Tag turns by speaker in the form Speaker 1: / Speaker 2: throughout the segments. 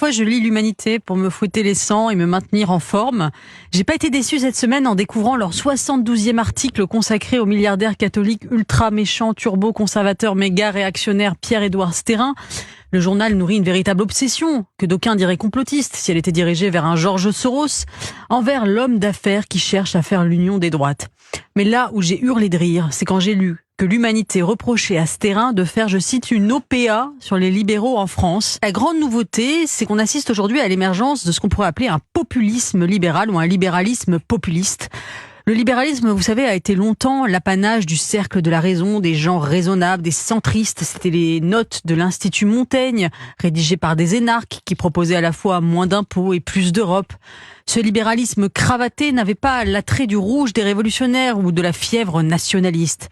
Speaker 1: Parfois, je lis l'Humanité pour me fouetter les sangs et me maintenir en forme. J'ai pas été déçue cette semaine en découvrant leur 72e article consacré au milliardaire catholique ultra méchant, turbo-conservateur, méga réactionnaire Pierre-Édouard Stérin. Le journal nourrit une véritable obsession, que d'aucuns diraient complotiste, si elle était dirigée vers un George Soros, envers l'homme d'affaires qui cherche à faire l'union des droites. Mais là où j'ai hurlé de rire, c'est quand j'ai lu que l'Humanité reprochait à Stérin de faire, je cite, une OPA sur les libéraux en France. La grande nouveauté, c'est qu'on assiste aujourd'hui à l'émergence de ce qu'on pourrait appeler un populisme libéral ou un libéralisme populiste. Le libéralisme, vous savez, a été longtemps l'apanage du cercle de la raison, des gens raisonnables, des centristes. C'était les notes de l'Institut Montaigne, rédigées par des énarques qui proposaient à la fois moins d'impôts et plus d'Europe. Ce libéralisme cravaté n'avait pas l'attrait du rouge des révolutionnaires ou de la fièvre nationaliste.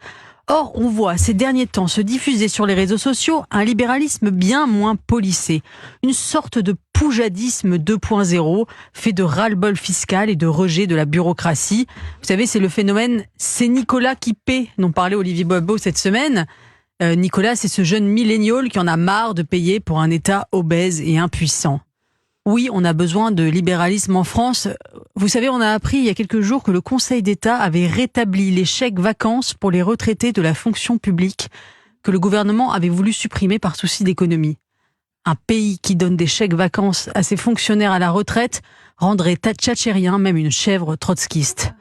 Speaker 1: Or, on voit ces derniers temps se diffuser sur les réseaux sociaux un libéralisme bien moins policé. Une sorte de poujadisme 2.0, fait de ras-le-bol fiscal et de rejet de la bureaucratie. Vous savez, c'est le phénomène « c'est Nicolas qui paie » dont parlait Olivier Boisbeau cette semaine. Nicolas, c'est ce jeune millénial qui en a marre de payer pour un État obèse et impuissant. Oui, on a besoin de libéralisme en France. Vous savez, on a appris il y a quelques jours que le Conseil d'État avait rétabli les chèques vacances pour les retraités de la fonction publique que le gouvernement avait voulu supprimer par souci d'économie. Un pays qui donne des chèques vacances à ses fonctionnaires à la retraite rendrait tchatchérien même une chèvre trotskiste.